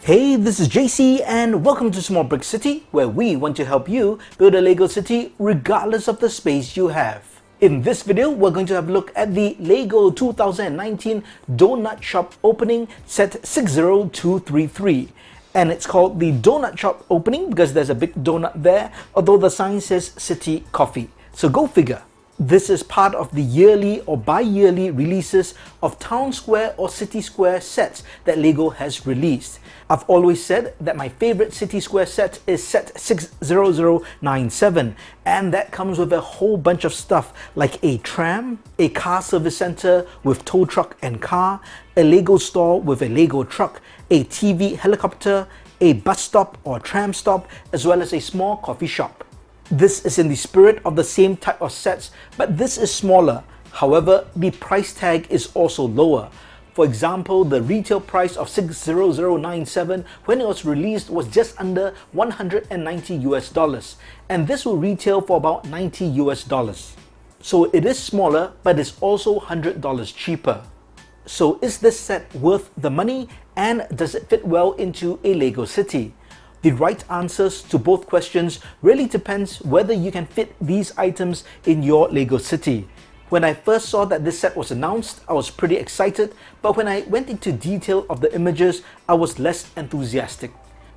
Hey, this is JC and welcome to Small Brick City, where we want to help you build a Lego city regardless of the space you have. In this video, we're going to have a look at the LEGO 2019 Donut Shop opening set 60233. And it's called the Donut Shop opening because there's a big donut there, although the sign says City Coffee. So go figure. This is part of the yearly or bi-yearly releases of Town Square or City Square sets that LEGO has released. I've always said that my favorite City Square set is set 60097, and that comes with a whole bunch of stuff like a tram, a car service center with tow truck and car, a LEGO store with a LEGO truck, a TV helicopter, a bus stop or tram stop, as well as a small coffee shop. This is in the spirit of the same type of sets, but this is smaller. However, the price tag is also lower. For example, the retail price of 60097 when it was released was just under $190 and this will retail for about $90. So it is smaller, but it's also $100 cheaper. So is this set worth the money, and does it fit well into a LEGO city? The right answers to both questions really depends whether you can fit these items in your LEGO city. When I first saw that this set was announced, I was pretty excited, but when I went into detail of the images, I was less enthusiastic.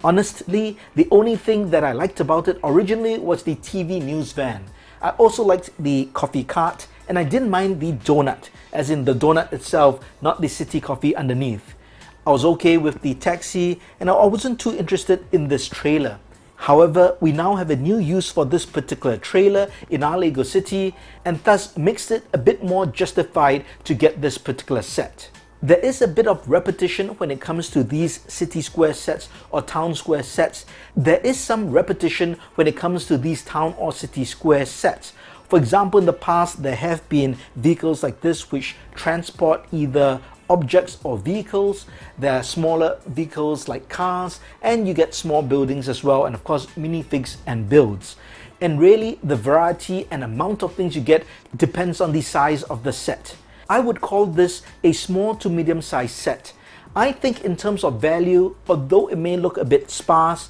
Honestly, the only thing that I liked about it originally was the TV news van. I also liked the coffee cart, and I didn't mind the donut, as in the donut itself, not the city coffee underneath. I was okay with the taxi, and I wasn't too interested in this trailer. However, we now have a new use for this particular trailer in our LEGO city, and thus makes it a bit more justified to get this particular set. There is a bit of repetition when it comes to these City Square sets or Town Square sets. There is some repetition when it comes to these Town or City Square sets. For example, in the past, there have been vehicles like this which transport either objects or vehicles. There are smaller vehicles like cars, and you get small buildings as well, and of course minifigs and builds. And really, the variety and amount of things you get depends on the size of the set. I would call this a small to medium sized set. I think in terms of value, although it may look a bit sparse,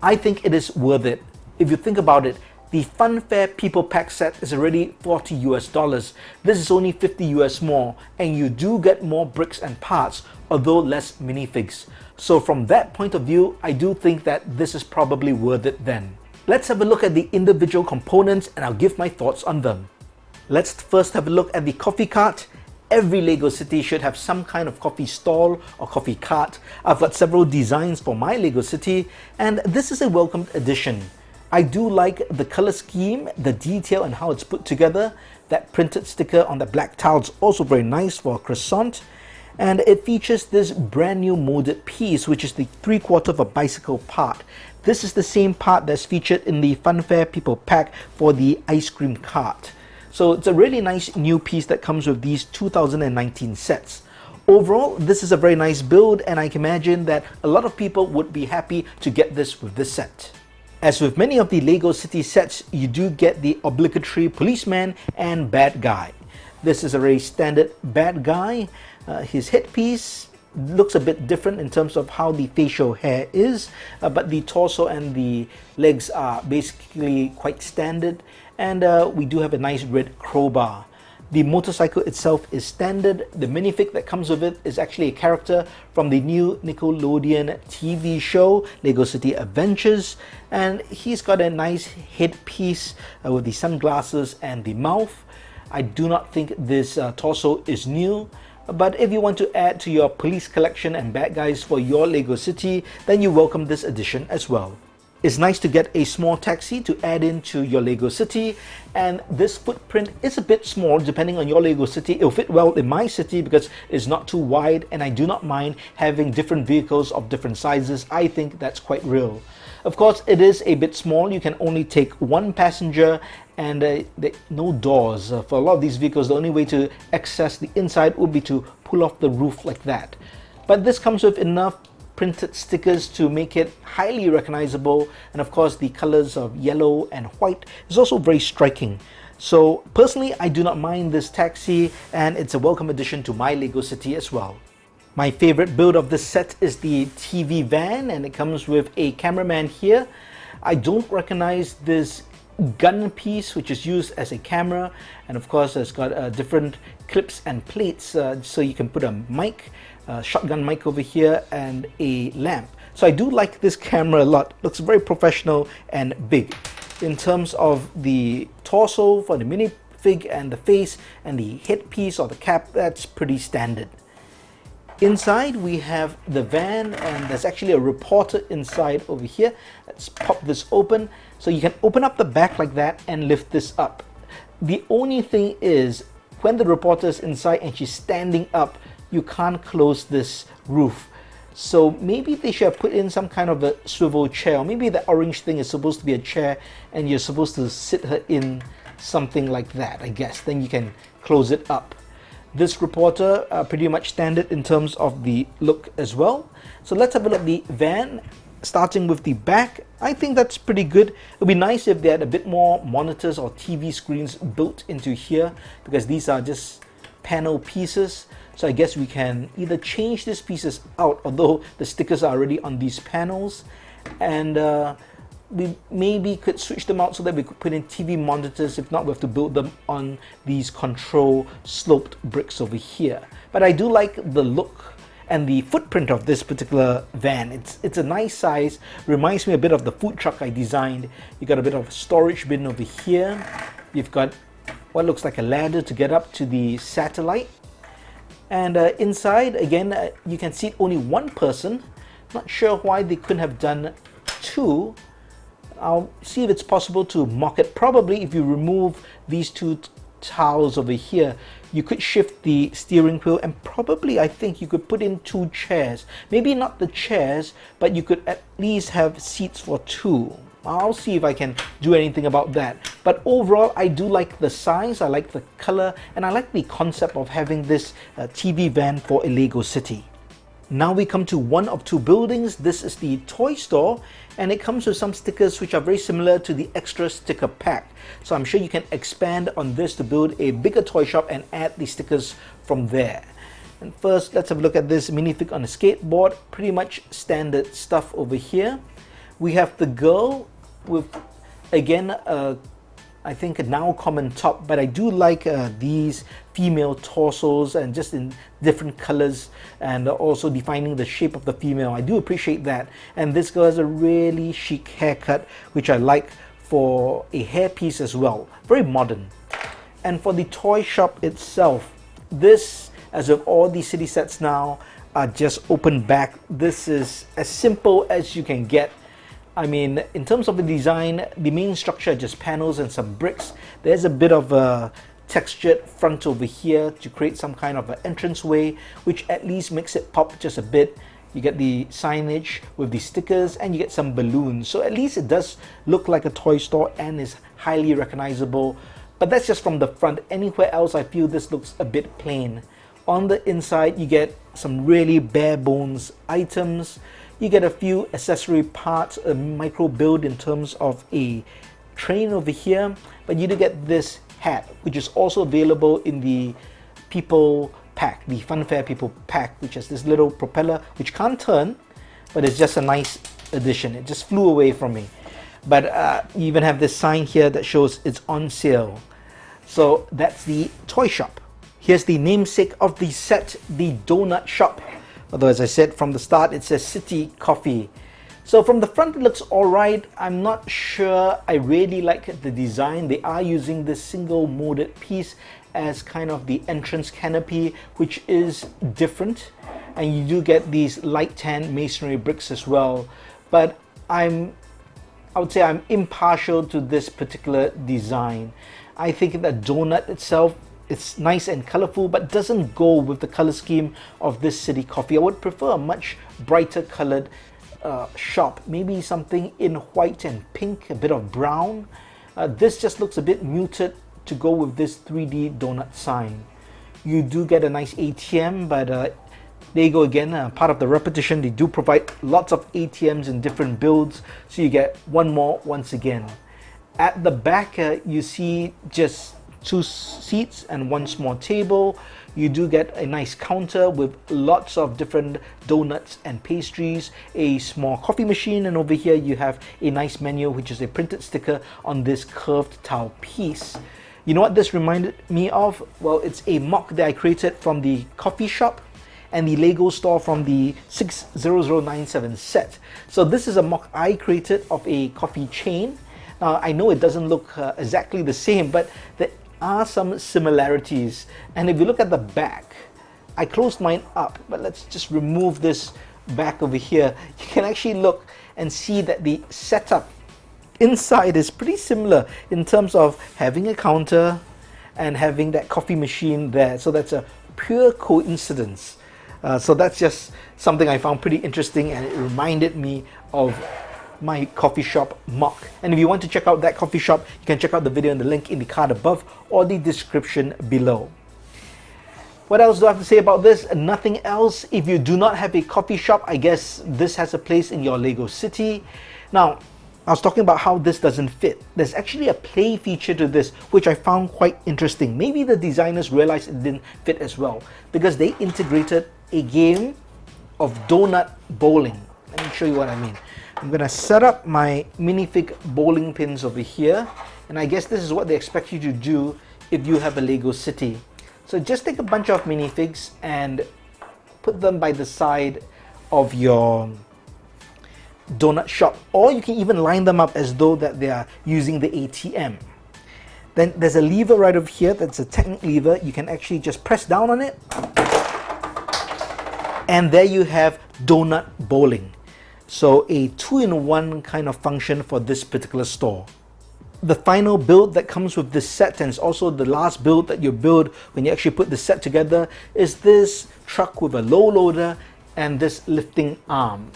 I think it is worth it. If you think about it, the Funfair People Pack set is already $40. This is only $50 more, and you do get more bricks and parts, although less minifigs. So from that point of view, I do think that this is probably worth it then. Let's have a look at the individual components and I'll give my thoughts on them. Let's first have a look at the coffee cart. Every LEGO city should have some kind of coffee stall or coffee cart. I've got several designs for my LEGO city, and this is a welcomed addition. I do like the color scheme, the detail and how it's put together. That printed sticker on the black tile is also very nice for a croissant. And it features this brand new molded piece, which is the 3/4 of a bicycle part. This is the same part that's featured in the Funfair People Pack for the ice cream cart. So it's a really nice new piece that comes with these 2019 sets. Overall, this is a very nice build, and I can imagine that a lot of people would be happy to get this with this set. As with many of the LEGO City sets, you do get the obligatory policeman and bad guy. This is a very standard bad guy. His headpiece looks a bit different in terms of how the facial hair is, but the torso and the legs are basically quite standard, and we do have a nice red crowbar. The motorcycle itself is standard. The minifig that comes with it is actually a character from the new Nickelodeon TV show, LEGO City Adventures. And he's got a nice headpiece with the sunglasses and the mouth. I do not think this torso is new. But if you want to add to your police collection and bad guys for your LEGO city, then you welcome this addition as well. It's nice to get a small taxi to add into your LEGO city, and this footprint is a bit small depending on your LEGO city. It'll fit well in my city because it's not too wide, and I do not mind having different vehicles of different sizes. I think that's quite real. Of course, it is a bit small. You can only take one passenger, and no doors. For a lot of these vehicles, the only way to access the inside would be to pull off the roof like that. But this comes with enough printed stickers to make it highly recognizable, and of course the colors of yellow and white is also very striking. So personally, I do not mind this taxi, and it's a welcome addition to my LEGO city as well. My favorite build of this set is the TV van, and it comes with a cameraman here. I don't recognize this gun piece which is used as a camera, and of course it's got different clips and plates, so you can put a mic, shotgun mic over here, and a lamp. So I do like this camera a lot. Looks very professional and big. In terms of the torso for the minifig and the face and the headpiece or the cap, that's pretty standard. Inside we have the van, and there's actually a reporter inside over here. Let's pop this open. So you can open up the back like that and lift this up. The only thing is, when the reporter is inside and she's standing up, you can't close this roof. So maybe they should have put in some kind of a swivel chair, or maybe the orange thing is supposed to be a chair and you're supposed to sit her in something like that, I guess. Then you can close it up. This reporter pretty much standard in terms of the look as well. So let's have a look at the van, starting with the back. I think that's pretty good. It would be nice if they had a bit more monitors or TV screens built into here, because these are just panel pieces. So I guess we can either change these pieces out, although the stickers are already on these panels, and we maybe could switch them out so that we could put in TV monitors. If not, we have to build them on these control sloped bricks over here. But I do like the look and the footprint of this particular van. It's a nice size, reminds me a bit of the food truck I designed. You got a bit of storage bin over here. You've got what looks like a ladder to get up to the satellite. And inside, again, you can seat only one person. Not sure why they couldn't have done two. I'll see if it's possible to mock it. Probably if you remove these two tiles over here, you could shift the steering wheel, and probably I think you could put in two chairs. Maybe not the chairs, but you could at least have seats for two. I'll see if I can do anything about that. But overall, I do like the size, I like the color, and I like the concept of having this TV van for a Lego city. Now we come to one of two buildings. This is the toy store, and it comes with some stickers which are very similar to the extra sticker pack. So I'm sure you can expand on this to build a bigger toy shop and add the stickers from there. And first, let's have a look at this minifig on a skateboard. Pretty much standard stuff over here. We have the girl with, again, I think a now common top, but I do like these female torsos, and just in different colors, and also defining the shape of the female. I do appreciate that. And this girl has a really chic haircut, which I like for a hairpiece as well. Very modern. And for the toy shop itself, this, as with all these city sets now, are just open back. This is as simple as you can get. I mean, in terms of the design, the main structure are just panels and some bricks. There's a bit of a textured front over here to create some kind of an entranceway, which at least makes it pop just a bit. You get the signage with the stickers, and you get some balloons. So at least it does look like a toy store and is highly recognizable. But that's just from the front. Anywhere else, I feel this looks a bit plain. On the inside, you get some really bare bones items. You get a few accessory parts, a micro build in terms of a train over here, but you do get this hat, which is also available in the People pack, the Funfair People pack, which has this little propeller which can't turn, but it's just a nice addition. It just flew away from me. But you even have this sign here that shows it's on sale. So that's the toy shop. Here's the namesake of the set, the donut shop. Although, as I said from the start, it says City Coffee. So from the front it looks alright. I'm not sure I really like the design. They are using this single molded piece as kind of the entrance canopy, which is different. And you do get these light tan masonry bricks as well. But I would say I'm impartial to this particular design. I think the donut itself, it's nice and colorful, but doesn't go with the color scheme of this City Coffee. I would prefer a much brighter colored shop, maybe something in white and pink, a bit of brown. This just looks a bit muted to go with this 3D donut sign. You do get a nice ATM, but there you go again, part of the repetition. They do provide lots of ATMs in different builds, so you get one more once again. At the back, you see just 2 seats and 1 small table. You do get a nice counter with lots of different donuts and pastries, a small coffee machine, and over here you have a nice menu, which is a printed sticker on this curved tile piece. You know what this reminded me of? Well, it's a mock that I created from the coffee shop and the Lego store from the 60097 set. So this is a mock I created of a coffee chain. Now I know it doesn't look exactly the same, but there are some similarities. And if you look at the back, I closed mine up, but let's just remove this back over here. You can actually look and see that the setup inside is pretty similar in terms of having a counter and having that coffee machine there. So that's a pure coincidence. So that's just something I found pretty interesting, and it reminded me of my coffee shop mock. And if you want to check out that coffee shop, you can check out the video in the link in the card above or the description below. What else do I have to say about this? Nothing else. If you do not have a coffee shop, I guess this has a place in your Lego city. Now, I was talking about how this doesn't fit. There's actually a play feature to this, which I found quite interesting. Maybe the designers realized it didn't fit as well, because they integrated a game of donut bowling. Let me show you what I mean. I'm gonna set up my Minifig bowling pins over here, and I guess this is what they expect you to do if you have a Lego city. So just take a bunch of minifigs and put them by the side of your donut shop, or you can even line them up as though that they are using the ATM. Then there's a lever right over here, that's a Technic lever. You can actually just press down on it, and there you have donut bowling. So a 2-in-1 kind of function for this particular store. The final build that comes with this set, and it's also the last build that you build when you actually put the set together, is this truck with a low loader and this lifting arm.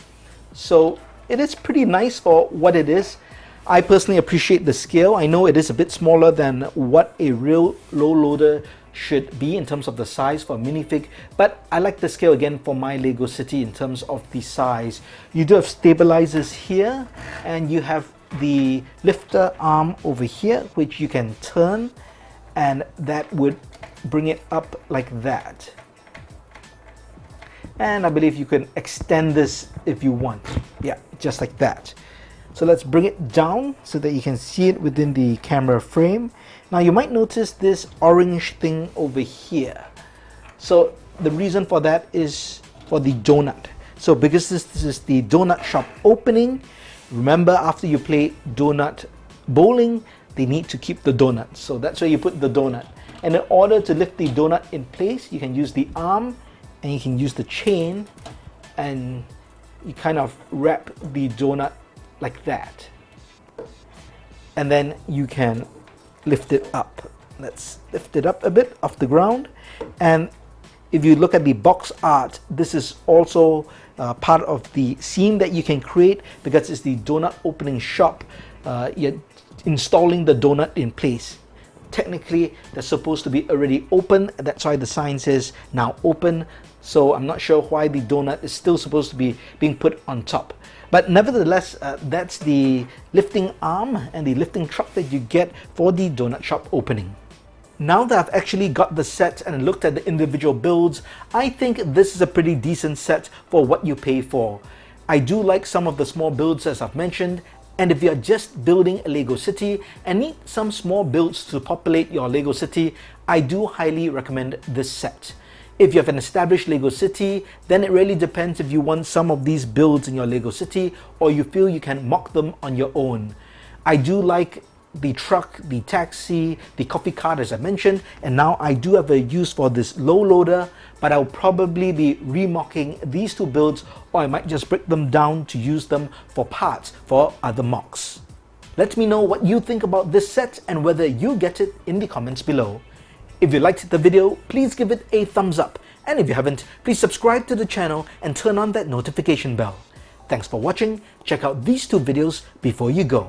So it is pretty nice for what it is. I personally appreciate the scale. I know it is a bit smaller than what a real low loader should be in terms of the size for a minifig, but I like the scale again for my Lego city in terms of the size. You do have stabilizers here, and you have the lifter arm over here, which you can turn, and that would bring it up like that. And I believe you can extend this if you want. Yeah, just like that. So let's bring it down so that you can see it within the camera frame. Now you might notice this orange thing over here. So the reason for that is for the donut. So because this is the donut shop opening, remember after you play donut bowling, they need to keep the donut. So that's where you put the donut. And in order to lift the donut in place, you can use the arm and you can use the chain, and you kind of wrap the donut like that. And then you can lift it up. Let's lift it up a bit off the ground. And if you look at the box art, this is also part of the scene that you can create, because it's the donut opening shop. You're installing the donut in place. Technically, they're supposed to be already open. That's why the sign says now open. So I'm not sure why the donut is still supposed to be being put on top. But nevertheless, that's the lifting arm and the lifting truck that you get for the donut shop opening. Now that I've actually got the set and looked at the individual builds, I think this is a pretty decent set for what you pay for. I do like some of the small builds as I've mentioned, and if you're just building a Lego city and need some small builds to populate your Lego city, I do highly recommend this set. If you have an established Lego city, then it really depends if you want some of these builds in your Lego city or you feel you can mock them on your own. I do like the truck, the taxi, the coffee cart as I mentioned, and now I do have a use for this low loader, but I'll probably be remocking these two builds, or I might just break them down to use them for parts for other mocks. Let me know what you think about this set and whether you get it in the comments below. If you liked the video, please give it a thumbs up, and if you haven't, please subscribe to the channel and turn on that notification bell. Thanks for watching. Check out these two videos before you go.